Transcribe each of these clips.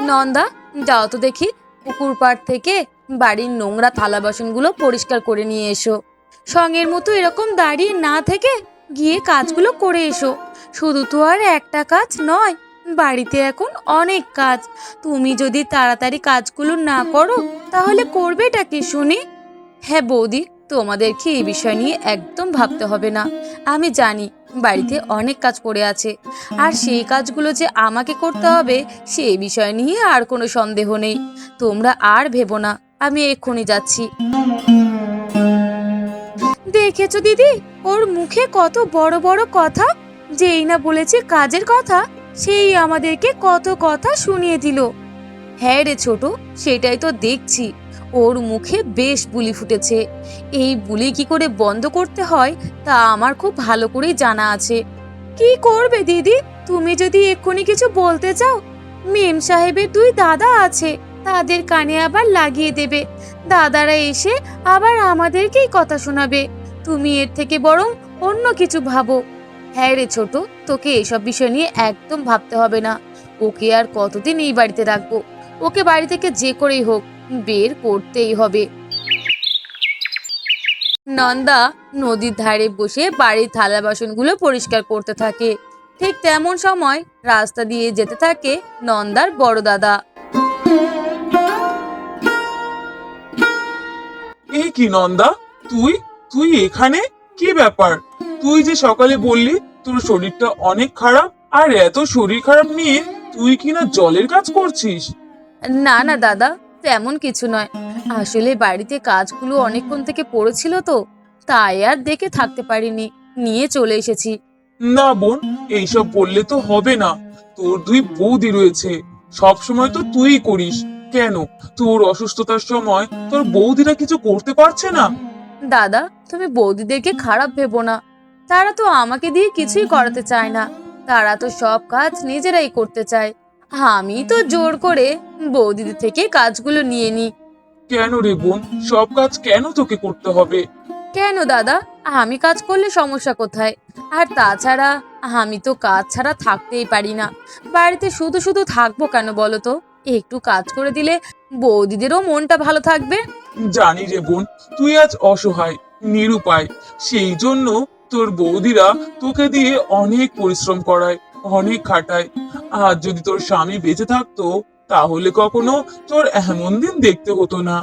নন্দা, যাও তো দেখি পুকুর পাড় থেকে বাড়ির নোংরা থালা বাসনগুলো পরিষ্কার করে নিয়ে এসো। সঙ্গের মতো এরকম দাঁড়িয়ে না থেকে গিয়ে কাজগুলো করে এসো। শুধু তো আর একটা কাজ নয়, বাড়িতে এখন অনেক কাজ। তুমি যদি তাড়াতাড়ি কাজগুলো না করো তাহলে করবেটা কি শুনি? হ্যাঁ বৌদি, তোমাদেরকে এই বিষয় নিয়ে একদম ভাবতে হবে না। আমি জানি বাড়িতে অনেক কাজ পড়ে আছে, আর সেই কাজগুলো যে আমাকে করতে হবে সেই বিষয় নিয়ে আর কোনো সন্দেহ নেই। তোমরা আর ভেবো না, আমি এক্ষুনি যাচ্ছি। দেখেছো দিদি, ওর মুখে কত বড় বড় কথা। যেই না বলেছে কাজের কথা, সেই আমাদেরকে কত কথা শুনিয়ে দিল। হ্যাঁ রে ছোট, সেটাই তো দেখছি। ওর মুখে বেশ বুলি ফুটেছে। এই বুলি কি করে বন্ধ করতে হয় তা আমার খুব ভালো করেই জানা আছে। কি করবে দিদি, তুমি যদি এক্ষুনি কিছু বলতে চাও, মেম সাহেবের দুই দাদা আছে, তাদের কানে আবার লাগিয়ে দেবে। দাদারা এসে আবার আমাদেরকেই কথা শোনাবে। তুমি এর থেকে বরং অন্য কিছু ভাবো। হ্যাঁ রে ছোট, তোকে এসব বিষয় নিয়ে একদম ভাবতে হবে না। ওকে আর কতদিন এই বাড়িতে রাখবো? ওকে বাড়ি থেকে যে করেই হোক বের করতেই হবে। নন্দা নদীর ধারে বসে বাড়ির থালা বাসনগুলো পরিষ্কার করতে থাকে। ঠিক তেমন সময় রাস্তা দিয়ে যেতে থাকে নন্দার বড় দাদা। এই কি নন্দা, তুই তুই এখানে? কি ব্যাপার? তুই যে সকালে বললি তোর শরীরটা অনেক খারাপ, আর এত শরীর খারাপ নিয়ে তুই কিনা জলের কাজ করছিস? না না দাদা, তেমন কিছু নয়। আসলে বাড়িতে কাজগুলো অনেকক্ষণ থেকে পড়েছিল তো, তাই আর দেখে থাকতে পারিনি, নিয়ে চলে এসেছি। না বোন, এইসব বললে তো হবে না। তোর দুই বৌদি রয়েছে, সব সময় তো তুই করিস। কেন তোর অসুস্থতার সময় তোর বৌদিরা কিছু করতে পারছে না? দাদা, তুমি বৌদিদেরকে খারাপ ভেবো না। তারা তো আমাকে দিয়ে কিছুই করাতে চায় না। তারা তো সব কাজ নিজেরাই করতে চায়। আমি তো জোর করে বৌদিদের থেকে কাজগুলো নিয়ে নিই। কেন রে বোন, সব কাজ কেন তোকে করতে হবে? কেন দাদা, আমি কাজ করলে সমস্যা কোথায়? আর তাছাড়া আমি তো কাজ ছাড়া থাকতেই পারি না। বাড়িতে শুধু শুধু থাকবো কেন বলো তো? একটু কাজ করে দিলে বৌদিদেরও মনটা ভালো থাকবে। জানি রে বোন, তুই আজ অসহায়, নিরুপায়। সেই জন্য তোর বৌদিরা তোকে দিয়ে অনেক পরিশ্রম করায়, অনেক খাটায়। আর যদি তোর স্বামী বেঁচে থাকতো তাহলে কখনো তোর এমন দিন দেখতে হতো না।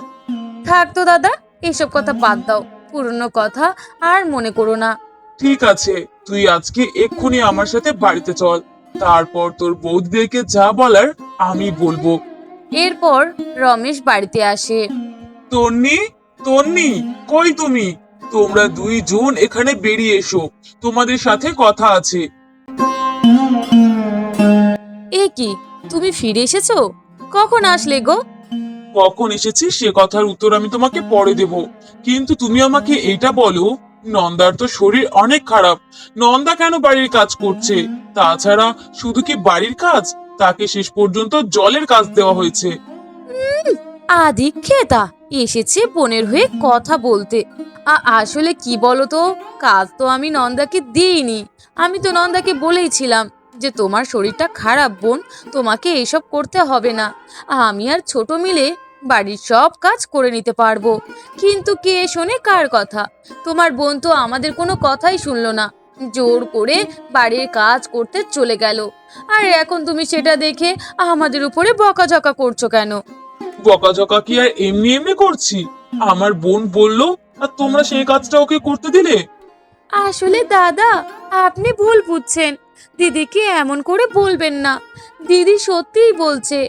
থাক তো দাদা, এসব কথা বাদ দাও। পুরনো কথা আর মনে করো না। ঠিক আছে, তুই আজকে এক্ষুনি আমার সাথে বাড়িতে চল। তারপর তোর বৌদিদেরকে যা বলার আমি বলবো। এরপর রমেশ বাড়িতে আসে। তন্নি, তন্নি, কই তুমি? তোমরা দুইজন এখানে বেরিয়ে এসো, তোমাদের সাথে কথা আছে। এ কি, তুমি ফিরে এসেছো? কখন আসলে গো? কখন এসেছি সে কথার উত্তর আমি তোমাকে পরে দেব, কিন্তু তুমি আমাকে এটা বলো, নন্দার তো শরীর অনেক খারাপ। নন্দা কেন বাড়ির কাজ করছে? তাছাড়া শুধু কি বাড়ির কাজ, তাকে শেষ পর্যন্ত জলের কাজ দেওয়া হয়েছে। আদিক্ষেতা এসেছে বোনের হয়ে কথা বলতে। আসলে কি বলতো, কাজ তো আমি নন্দাকে দিইনি। আমি তো নন্দাকে বলেইছিলাম যে তোমার শরীরটা খারাপ বোন, তোমাকে এসব করতে হবে না। আমি আর ছোট মিলে বাড়ির সব কাজ করে নিতে পারবো। কিন্তু কে শোনে কার কথা? তোমার বোন তো আমাদের কোনো কথাই শুনলো না, জোর করে বাড়ির কাজ করতে চলে গেল। আর এখন তুমি সেটা দেখে আমাদের উপরে বকাঝকা করছো কেন? বকাঝকা কি আর এমনি এমনি করছি? আমার বোন বললো আর তোমরা সেই কাজটা ওকে করতে দিলে? আসলে দাদা, আপনি ভুল বুঝছেন। দিদিকে এমন করে বলবেন না। দিদি সত্যিই বলছে।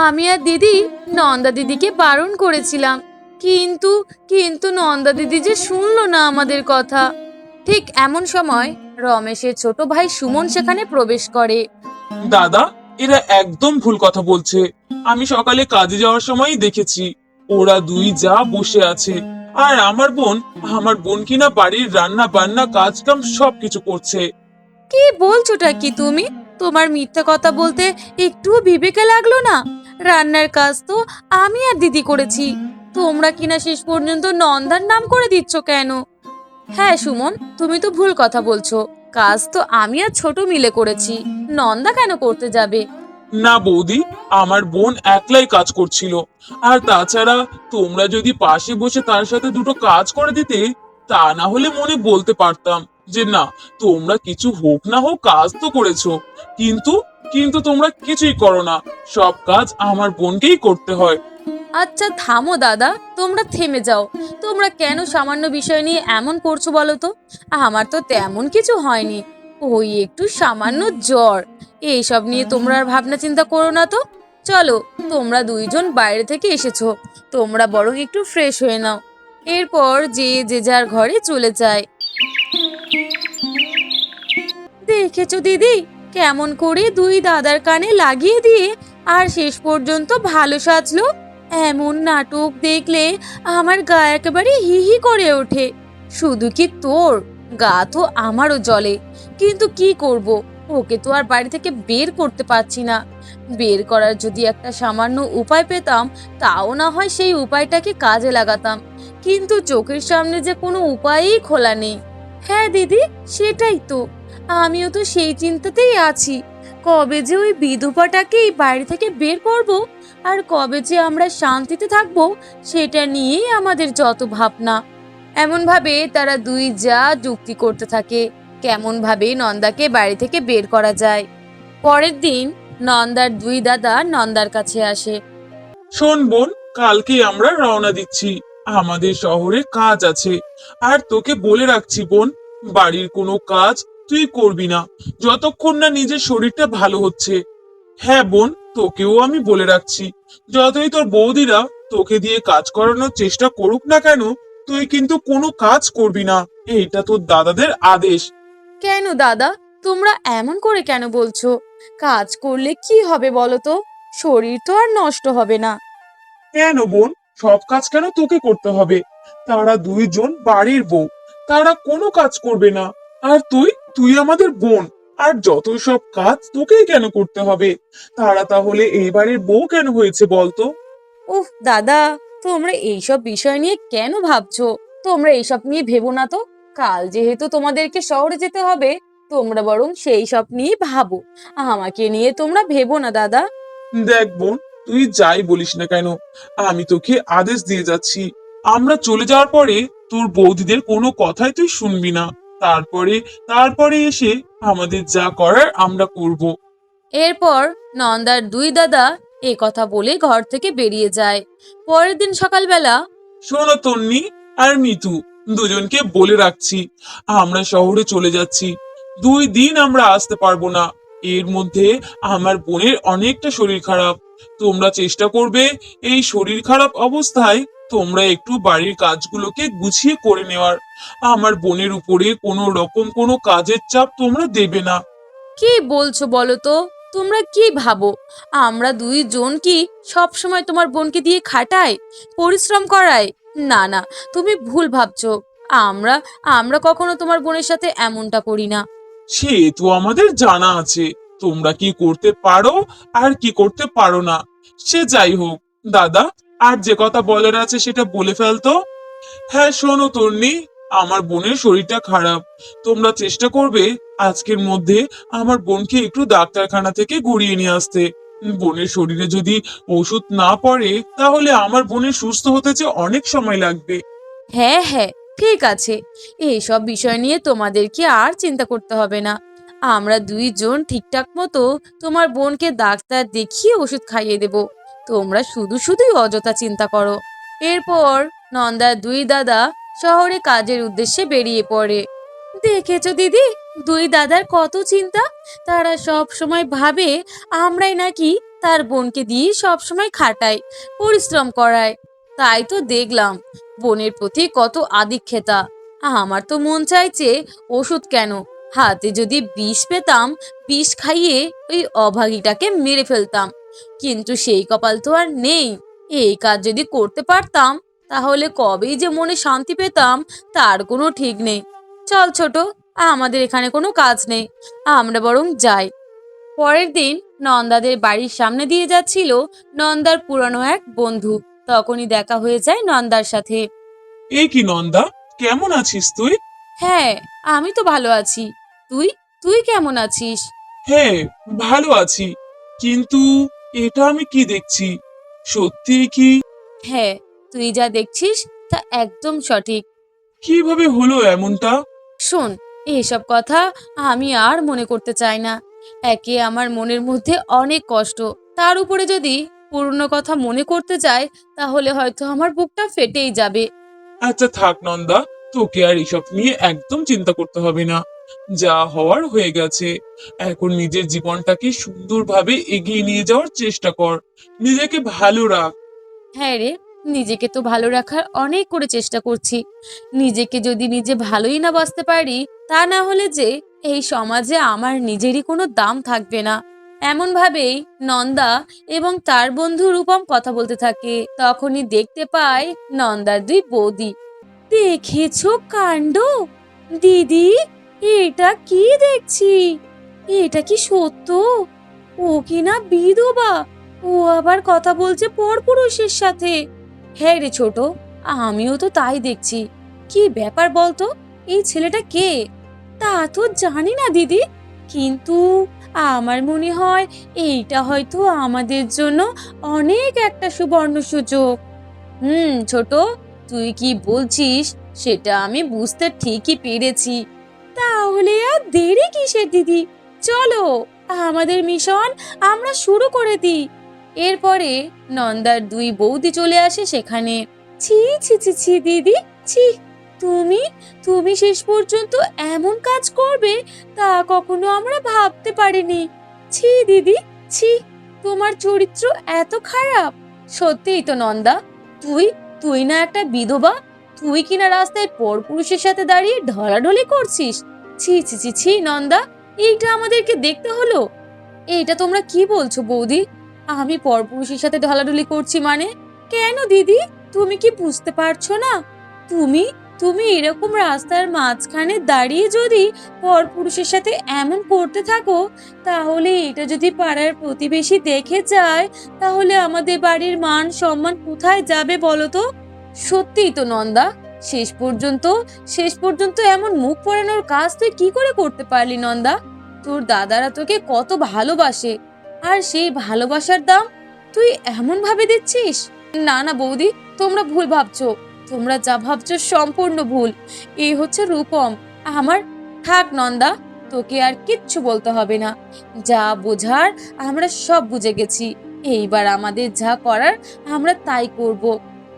আমি আর দিদি নন্দা দিদিকে বারণ করেছিলাম, কিন্তু কিন্তু নন্দা দিদি যে শুনলো না আমাদের কথা। ঠিক এমন সময় রমেশের ছোট ভাই সুমন সেখানে প্রবেশ করে। দাদা, এরা একদম ভুল কথা বলছে। আমি সকালে কাজে যাওয়ার সময়ই দেখেছি ওরা দুই যা বসে আছে, আর আমার বোন কিনা বাড়ির রান্না বান্না কাজ কাম সবকিছু করছে। কি বলছোটা কি তুমি? তোমার মিথ্যা কথা বলতে একটুও বিবেকে লাগলো না? রান্নার কাজ তো আমি আর দিদি করেছি। তোমরা কিনা শেষ পর্যন্ত নন্দার নাম করে দিচ্ছ কেন? হ্যাঁ সুমন, তুমি তো ভুল কথা বলছো। কাজ তো আমি আর ছোট মিলে করেছি, নন্দা কেন করতে যাবে? না বৌদি, আমার বোন একলাই কাজ করছিল। আর তাছাড়া তোমরা যদি পাশে বসে তার সাথে দুটো কাজ করে দিতে, তা না হলে মনে বলতে পারতাম যে না, তোমরা কিছু হোক না হোক কাজ তো করেছো। কিন্তু কিন্তু তোমরা কিছুই করো না, সব কাজ আমার বোনকেই করতে হয়। আচ্ছা থামো দাদা, তোমরা থেমে যাও। তোমরা কেন সামান্য বিষয় নিয়ে এমন করছো বলো তো? আমার তো তেমন কিছু হয়নি, ওই একটু সামান্য জ্বর। এইসব নিয়ে তোমরা আর ভাবনা চিন্তা করো না তো। চলো, তোমরা দুইজন বাইরে থেকে এসেছো, তোমরা বরং একটু ফ্রেশ হয়ে নাও। এরপর যে যে যার ঘরে চলে যায়। দেখেছো দিদি, কেমন করে দুই দাদার কানে লাগিয়ে দিয়ে আর শেষ পর্যন্ত ভালো সাজলো। এমন নাটক দেখলে আমার গা একেবারে হি হি করে ওঠে। শুধু কি তোর, গা তো আমারও জ্বলে। কিন্তু কি করব, ওকে তো আর বাড়ি থেকে বের করতে পারছি না। বের করার যদি একটা সামান্য উপায় পেতাম, তাও না হয় সেই উপায়টাকে কাজে লাগাতাম। কিন্তু চোখের সামনে যে কোনো উপায়ই খোলা নেই। হ্যাঁ দিদি, সেটাই তো, আমিও তো সেই চিন্তাতেই আছি। কবে যে ওই বিধবাটাকে এই বাড়ি থেকে বের করব, আর কবে যে আমরা শান্তিতে থাকবো, সেটা নিয়েই আমাদের যত ভাবনা। এমন ভাবে তারা দুই যা যুক্তি করতে থাকে কেমন ভাবে নন্দাকে বাড়ি থেকে বের করা যায়। পরের দিন নন্দার দুই দাদা নন্দার কাছে আসে। শোন বোন, কালকে আমরা রওনা দিচ্ছি, আমাদের শহরে কাজ আছে। আর তোকে বলে রাখছি বোন, বাড়ির কোনো কাজ তুই করবি না যতক্ষণ না নিজের শরীরটা ভালো হচ্ছে। হ্যাঁ বোন, তোকেও আমি বলে রাখছি, যতই তোর বৌদিরা তোকে দিয়ে কাজ করানোর চেষ্টা করুক না কেন, তুই কিন্তু কোনো কাজ করবি না। এইটা তোর দাদাদের আদেশ। কেন দাদা, তোমরা এমন করে কেন বলছো? কাজ করলে কি হবে বলো তো? শরীর তো আর নষ্ট হবে না। কেন বোন, সব কাজ কেন তোকে করতে হবে? তারা দুইজন বাড়ির বউ, তারা কোনো কাজ করবে না। আর তুই তুই আমাদের বোন, আর যত সব কাজ তোকেই কেন করতে হবে? তারা তাহলে এই বাড়ির বউ কেন হয়েছে বলতো? উফ দাদা, তোমরা এইসব বিষয় নিয়ে কেন ভাবছো? তোমরা এইসব নিয়ে ভেবো না তো। কাল যেহেতু তোমাদেরকে শহরে যেতে হবে, তোমরা বরং সেই সব নিয়ে ভাবো। আমাকে নিয়ে তোমরা ভেবো না দাদা। দেখ বোন, তুই যাই বলিস না কেন, আমি তোকে আদেশ দিয়ে যাচ্ছি, আমরা চলে যাওয়ার পরে তোর বৌদিদের কোনো কথাই তুই শুনবি না। তারপরে তারপরে এসে আমাদের যা করার আমরা করব। এরপর নন্দার দুই দাদা এ কথা বলে ঘর থেকে বেরিয়ে যায়। পরের দিন সকালবেলা শোনো তন্নি আর মিতু, দুজনকে বলে রাখছি, আমরা শহরে চলে যাচ্ছি। 2 দিন আমরা আসতে পারবো না। এর মধ্যে আমার বোনের অনেকটা শরীর খারাপ। তোমরা চেষ্টা করবে এই শরীর খারাপ অবস্থায় তোমরা একটু বাড়ির কাজগুলোকে গুছিয়ে করে নেওয়ার। আমার বোনের উপরে কোনো রকম কোনো কাজের চাপ তোমরা দেবে না। কি বলছো বলো তো? তোমরা কি ভাবো, আমরা দুইজন কি সব সময় তোমার বোনকে দিয়ে খাটাই, পরিশ্রম করাই? না না, তুমি ভুল ভাবছো। আমরা আমরা কখনো তোমার বোনের সাথে এমনটা করি না। সে তো আমাদের জানা আছে, তোমরা কি করতে পারো আর কি করতে পারো না। সে যাই হোক দাদা, আর যে কথা বলার আছে সেটা বলে ফেলতো। হ্যাঁ শোনো তন্নি, আমার বোনের শরীরটা খারাপ। তোমরা চেষ্টা করবে আজকের মধ্যে আমার বোনকে একটু ডাক্তারখানা থেকে ঘুরিয়ে নিয়ে আসতে। বোনের শরীরে যদি ওষুধ না পড়ে, তাহলে আমার বোনের সুস্থ হতে যে অনেক সময় লাগবে। হ্যাঁ হ্যাঁ, ঠিক আছে। এইসব বিষয় নিয়ে তোমাদেরকে আর চিন্তা করতে হবে না। আমরা দুইজন ঠিকঠাক মতো তোমার বোনকে ডাক্তার দেখিয়ে ওষুধ খাইয়ে দেব। তোমরা শুধু শুধুই অযথা চিন্তা করো। এরপর নন্দার দুই দাদা শহরে কাজের উদ্দেশ্যে বেরিয়ে পড়ে। দেখেছো দিদি, দুই দাদার কত চিন্তা। তারা সব সময় ভাবে আমরাই নাকি তার বোনকে দিয়ে সব সময় খাটাই, পরিশ্রম করাই। তাই তো দেখলাম বোনের প্রতি কত আদিক্ষেতা। আমার তো মন চাইছে ওষুধ কেন, হাতে যদি বিষ পেতাম, বিষ খাইয়ে ওই অভাগীটাকে মেরে ফেলতাম। কিন্তু সেই কপাল তো আর নেই। এই কাজ যদি করতে পারতাম, তাহলে কবেই যে মনে শান্তি পেতাম তার কোনো ঠিক নেই। চল ছোট, আমাদের এখানে কোনো কাজ নেই, আমরা বরং যাই। পরের দিন নন্দাদের বাড়ির সামনে দিয়ে যাচ্ছিল নন্দার পুরনো এক বন্ধু। তখনই দেখা হয়ে যায় নন্দার সাথে। এ কি নন্দা, কেমন আছিস তুই? হ্যাঁ, আমি তো ভালো আছি। তুই তুই কেমন আছিস? হ্যাঁ, ভালো আছি। কিন্তু এটা আমি কি দেখছি? সত্যি কি? হ্যাঁ, তুই যা দেখছিস তা একদম সঠিক। কিভাবে হলো এমনটা? শোন, এসব কথা আমি আর মনে করতে চাই না। একে আমার মনের মধ্যে অনেক কষ্ট, তার উপরে যদি পুরনো কথা মনে করতে যাই তাহলে হয়তো আমার বুকটা ফেটেই যাবে। আচ্ছা থাক নন্দা, তোকে আর এসব নিয়ে একদম চিন্তা করতে হবে না। যা হওয়ার হয়ে গেছে। এখন নিজের জীবনটাকে সুন্দরভাবে এগিয়ে নিয়ে যাওয়ার চেষ্টা কর। নিজেকে ভালো রাখ। হ্যাঁ রে, নিজেকে তো ভালো রাখার অনেক করে চেষ্টা করছি। নিজেকে যদি নিজে ভালোই না বাঁচতে পারি, তা না হলে যে এই সমাজে আমার নিজেরই কোনো দাম থাকবে না। এমন ভাবেই নন্দা এবং তার বন্ধু রূপম কথা বলতে থাকে। তখনই দেখতে পায় নন্দার দুই বৌদি। দেখেছো কাণ্ড? দিদি, এটা কি দেখছি? এটা কি সত্য? ও কিনা বিধবা, ও আবার কথা বলছে পরপুরুষের সাথে। হ্যাঁ রে ছোট, আমিও তো তাই দেখছি। কি ব্যাপার বলতো, এই ছেলেটা কে? তা তো জানি না দিদি, কিন্তু আমার মনে হয় এইটা হয়তো আমাদের জন্য অনেক একটা সুবর্ণ সুযোগ। ছোট, তুই কি বলছিস সেটা আমি বুঝতে ঠিকই পেরেছি। তাহলে আর দেরি কিসের দিদি, চলো আমাদের মিশন আমরা শুরু করে দিই। এরপরে নন্দার দুই বৌদি চলে আসে সেখানে। ছি ছি ছি ছি দিদি, ছি! তুমি তুমি শেষ পর্যন্ত এমন কাজ করবে তা কখনো আমরা ভাবতে পারিনি। ছি দিদি, ছি! তোমার চরিত্র এত খারাপ। সত্যিই তো নন্দা, তুই তুই না একটা বিধবা, তুই কিনা রাস্তায় পরপুরুষের সাথে দাঁড়িয়ে ঢলাঢলি করছিস। ছি ছি ছি ছি নন্দা, এইটা আমাদেরকে দেখতে হলো। এইটা তোমরা কি বলছো বৌদি? আমি পরপুরুষের সাথে ঢলাঢলি করছি মানে? কেন দিদি, তুমি কি বুঝতে পারছো না? তুমি তুমি এরকম রাস্তার মাঝখানে দাঁড়িয়ে যদি পরপুরুষের সাথে এমন করতে থাকো, তাহলে এটা যদি পাড়ার প্রতিবেশী দেখে যায়, তাহলে আমাদের বাড়ির মান সম্মান কোথায় যাবে বলো তো? সত্যিই তো নন্দা, শেষ পর্যন্ত এমন মুখ পোড়ানোর কাজ তুই কি করে করতে পারলি নন্দা? তোর দাদারা তোকে কত ভালোবাসে, আর সেই ভালোবাসার দাম তুই এমন ভাবে দিচ্ছিস? না না বৌদি, তোমরা ভুল ভাবছো। তোমরা যা ভাবছো সম্পূর্ণ ভুল। এই হচ্ছে রূপম আমার। থাক নন্দা, তোকে আর কিচ্ছু বলতে হবে না। যা বোঝার আমরা সব বুঝে গেছি। এইবার আমাদের যা করার আমরা তাই করব।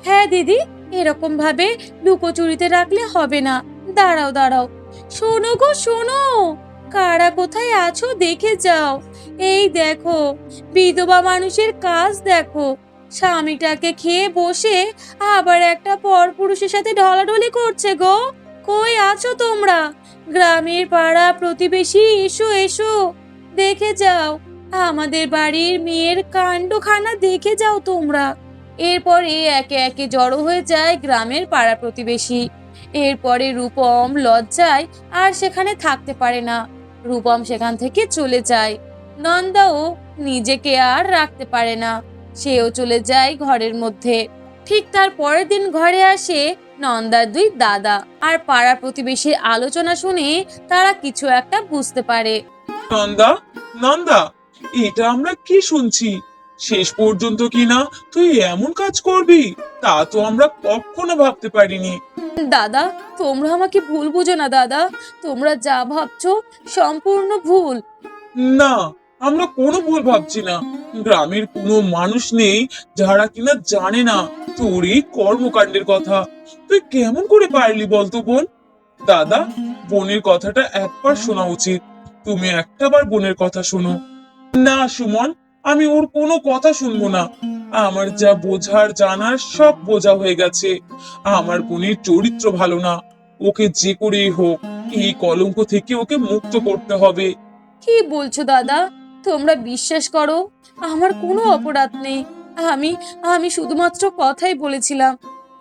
হ্যাঁ দিদি, এরকম ভাবে লুকোচুরিতে রাখলে হবে না। দাঁড়াও দাঁড়াও, শোনো গো শোনো, কারা কোথায় আছো দেখে যাও। এই দেখো, বিধবা মানুষের কাজ দেখো, স্বামীটাকে খেয়ে বসে আবার একটা পরপুরুষের সাথে ঢলাঢলি করছে গো। কই আছো তোমরা? গ্রামের পাড়া প্রতিবেশী, এসো এসো, দেখে যাও আমাদের বাড়ির মেয়ের কাণ্ডখানা, দেখে যাও তোমরা। এরপরে একে একে জড়ো হয়ে যায় গ্রামের পাড়া প্রতিবেশী। এরপরে রূপম লজ্জায় আর সেখানে থাকতে পারে না। রূপম সেখান থেকে চলে যায়। নন্দাও নিজেকে আর রাখতে পারে না, সেও চলে যায় ঘরের মধ্যে। ঠিক তার পরের দিন ঘরে আসে নন্দার দুই দাদা, আর পাড়া প্রতিবেশীর আলোচনা শুনে তারা কিছু একটা বুঝতে পারে। নন্দা, নন্দা, এটা আমরা কি শুনছি? শেষ পর্যন্ত কিনা তুই এমন কাজ করবি, তা তো আমরা কখনো ভাবতে পারিনি। দাদা, তোমরা আমাকে ভুল বুঝো না দাদা, তোমরা যা ভাবছো সম্পূর্ণ ভুল। না, আমরা কোনো ভুল ভাবছি না। গ্রামের কোনো মানুষ নেই যারা কিনা জানে না তোর এই কর্মকাণ্ডের কথা। তুই কেমন করে পারলি বলতো বোন? দাদা, বোনের কথাটা একবার শোনা উচিত। তুমি একটাবার বোনের কথা শোনো। না সুমন, আমি ওর কোনো কথা শুনবো না। আমার যা বোঝার জানার সব বোঝা হয়ে গেছে। আমার বোনের চরিত্র ভালো না। ওকে যে করেই হোক এই কলঙ্ক থেকে ওকে মুক্ত করতে হবে। কি বলছো দাদা? তোমরা বিশ্বাস করো, আমার কোনো অপরাধ নেই। আমি আমি শুধুমাত্র কথাই বলেছিলাম।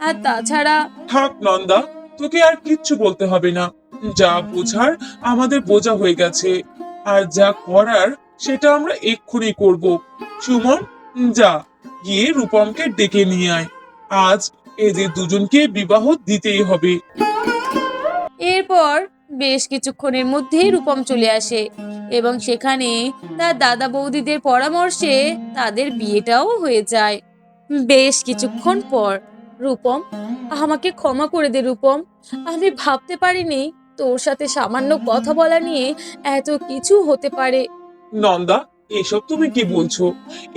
আর তাছাড়া থাক নন্দা, তোকে আর কিচ্ছু বলতে হবে না। যা বোঝার আমাদের বোঝা হয়ে গেছে, আর যা করার সেটা আমরা এক্ষুনি করব। সুমন, যা গিয়ে রূপমকে ডেকে নিয়ে আয়। আজ এদের দুজনকে বিবাহ দিতেই হবে। এরপর বেশ কিছুক্ষণের মধ্যেই রূপম চলে আসে এবং সেখানে তার দাদা বৌদিদের পরামর্শে তাদের বিয়েটাও হয়ে যায়। বেশ কিছুক্ষণ পর, রূপম, আমাকে ক্ষমা করে দে রূপম। আমি ভাবতে পারিনি তোর সাথে সামান্য কথা বলা নিয়ে এত কিছু হতে পারে। নন্দা, এসব তুমি কি বলছো?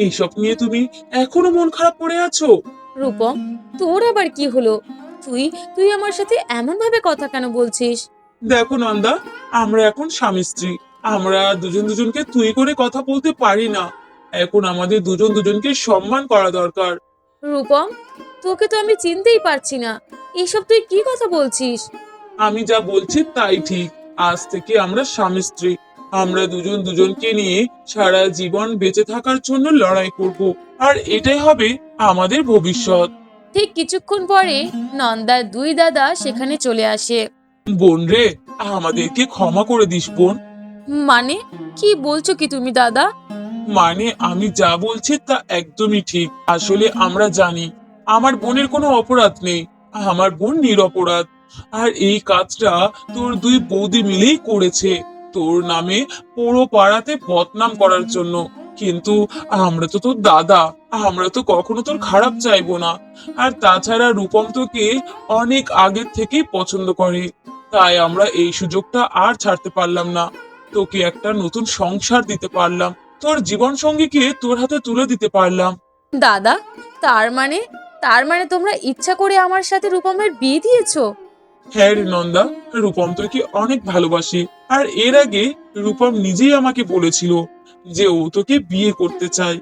এসব নিয়ে তুমি এখনো মন খারাপ করে আছো? রূপম, তোর আবার কি হলো? তুই তুই আমার সাথে এমন ভাবে কথা কেন বলছিস? দেখো নন্দা, আমরা এখন স্বামী স্ত্রী। আমরা দুজন দুজনকে তুই করে কথা বলতে পারি না। এখন আমাদের দুজন দুজনকে সম্মান করা দরকার। রূপম, তোকে তো আমি চিনতেই পারছি না। এসব তুই কি কথা বলছিস? আমি যা বলছি তাই ঠিক। আজ থেকে আমরা স্বামী স্ত্রী। আমরা দুজন দুজনকে নিয়ে সারা জীবন বেঁচে থাকার জন্য লড়াই করব। আর এটাই হবে আমাদের ভবিষ্যৎ। ঠিক কিছুক্ষণ পরে নন্দার দুই দাদা সেখানে চলে আসে। বোন রে, আমাদেরকে ক্ষমা করে দিস বোন। মানে, কি বলছো কি তুমি দাদা? মানে আমি যা বলছি তা একদমই ঠিক। আসলে আমরা জানি আমার বোনের কোনো অপরাধ নেই। আমার বোন নিরপরাধ। আর এই কাজটা তোর দুই বৌদি মিলেই করেছে, তোর নামে পুরো পাড়াতে বদনাম করার জন্য। কিন্তু আমরা তো তোর দাদা, আমরা তো কখনো তোর খারাপ চাইবো না। আর তাছাড়া রূপম তোকে অনেক আগের থেকেই পছন্দ করে, তাই আমরা এই সুযোগটা আর ছাড়তে পারলাম না। তোকে একটা নতুন সংসার দিতে পারলাম, তোর জীবন সঙ্গীকে তোর হাতে তুলে দিতে পারলাম। দাদা, তার মানে তার মানে তোমরা ইচ্ছা করে আমার সাথে রূপমের বিয়ে দিয়েছো? হ্যাঁ রে নন্দা, রূপম তোকে অনেক ভালোবাসে। আর এর আগে রূপম নিজেই আমাকে বলেছিল যে ও তোকে বিয়ে করতে চায়।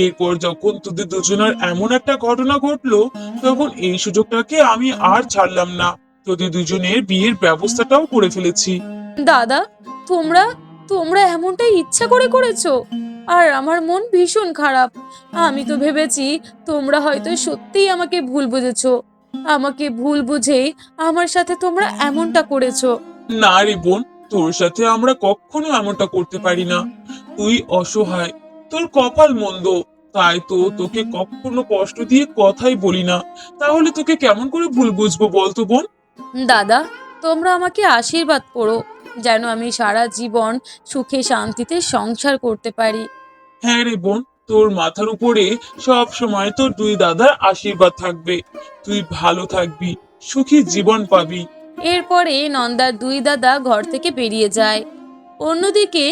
এরপর যখন তোদের দুজনের এমন একটা ঘটনা ঘটলো, তখন এই সুযোগটাকে আমি আর ছাড়লাম না। তোদের দুজনের বিয়ের ব্যবস্থাটাও করে ফেলেছি। দাদা, তোমরা তোমরা এমনটাই ইচ্ছা করে করেছো? আর আমার মন ভীষণ খারাপ। আমি তো ভেবেছি তোমরা হয়তো সত্যিই আমাকে ভুল বুঝেছো। আমাকে ভুল বুঝেই আমার সাথে তোমরা এমনটা করেছো। না রে বোন, তোর সাথে আমরা কখনো এমনটা করতে পারি না। তুই অসহায়, তোর কপাল মন্দ, তাই তো তোকে কখনো কষ্ট দিয়ে কথাই বলি না। তাহলে তোকে কেমন করে ভুল বুঝবো বলতো বোন? দাদা, তোমরা আমাকে আশীর্বাদ করো যেন আমি সারা জীবন সুখে শান্তিতে সংসার করতে পারি। হ্যাঁ রে বোন, তোর মাথার উপরে সব সময় তোর দুই দাদার আশীর্বাদ থাকবে। তুই ভালো থাকবি, সুখী জীবন পাবি। এরপরে নন্দার দুই দাদা ঘর থেকে বেরিয়ে যায়। অন্যদিকে,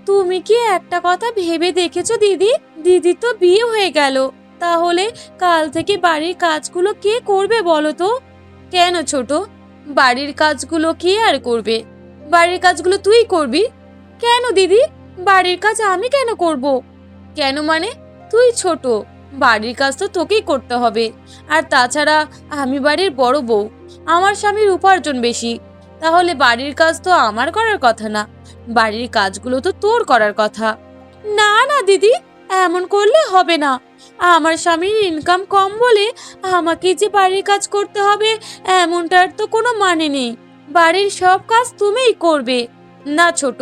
তুমি কি একটা কথা ভেবে দেখেছো দিদি? দিদি তো বিয়ে হয়ে গেল, তাহলে কাল থেকে বাড়ির কাজগুলো কে করবে বলো তো? কেন ছোট, বাড়ির কাজগুলো কে আর করবে? বাড়ির কাজগুলো তুই করবি। কেন দিদি, বাড়ির কাজ আমি কেন করব? কেন মানে, তুই ছোট, বাড়ির কাজ তো তোকেই করতে হবে। আর তাছাড়া আমি বাড়ির বড় বউ, আমার স্বামীর উপার্জন বেশি, তাহলে বাড়ির কাজ তো আমার করার কথা না, বাড়ির কাজগুলো তো তোর করার কথা। না না দিদি, এমন করলে হবে না। আমার স্বামীর ইনকাম কম বলে আমাকে যে বাড়ির কাজ করতে হবে এমনটার তো কোনো মানে নেই। বাড়ির সব কাজ তুমিই করবে। না ছোট,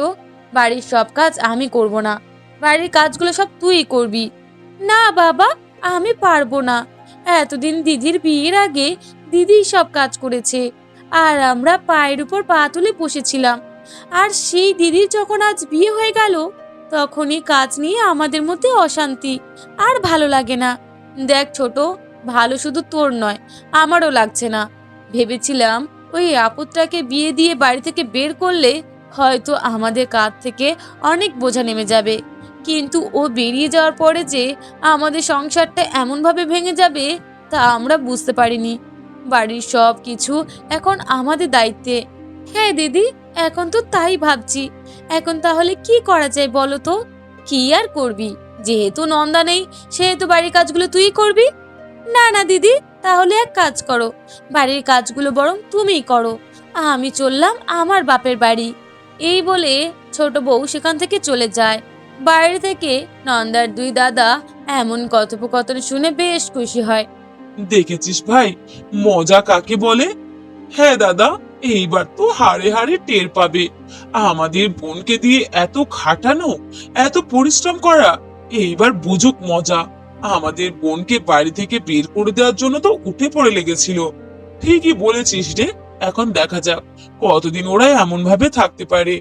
বাড়ির সব কাজ আমি করব না, বাড়ির কাজগুলো সব তুই করবি। না বাবা, আমি পারবো না। এতদিন দিদির বিয়ের আগে দিদি সব কাজ করেছে, আর আমরা পায়ের উপর পা তুলে বসেছিলাম। আর সেই দিদির যখন আজ বিয়ে হয়ে গেল, তখনই কাজ নিয়ে আমাদের মধ্যে অশান্তি, আর ভালো লাগে না। দেখ ছোট, ভালো শুধু তোর নয়, আমারও লাগছে না। ভেবেছিলাম ওই আপদটাকে বিয়ে দিয়ে বাড়ি থেকে বের করলে হয়তো আমাদের কাঁধ থেকে অনেক বোঝা নেমে যাবে, কিন্তু ও বেরিয়ে যাওয়ার পরে যে আমাদের সংসারটা এমনভাবে ভেঙে যাবে তা আমরা বুঝতে পারিনি। বাড়ির সব কিছু এখন আমাদের দায়িত্বে। হ্যাঁ দিদি, এখন তো তাই ভাবছি। এখন তাহলে কি করা যায় বলো তো? কি আর করবি, যেহেতু নন্দা নেই সেহেতু বাড়ির কাজগুলো তুই করবি। না না দিদি, তাহলে এক কাজ করো, বাড়ির কাজগুলো বরং তুমিই করো, আমি চললাম আমার বাপের বাড়ি। এই বলে ছোট বউ সেখান থেকে চলে যায়। বাইরে থেকে নন্দার দুই দাদা এমন কথোপকথন শুনে বেশ খুশি হয়। দেখেছিস ভাই, মজা কাকে বলে? হ্যাঁ দাদা, এইবার তো হাড়ে হাড়ে টের পাবে। আমাদের বোনকে দিয়ে এত খাটানো, এত পরিশ্রম করা, এইবার বুঝুক মজা। আমাদের বোনকে বাড়ি থেকে বের করে দেওয়ার জন্য তো উঠে পড়ে লেগেছিল। ঠিকই বলেছিস রে, এখন দেখা যাক কতদিন ওরা এমন ভাবে থাকতে পারে।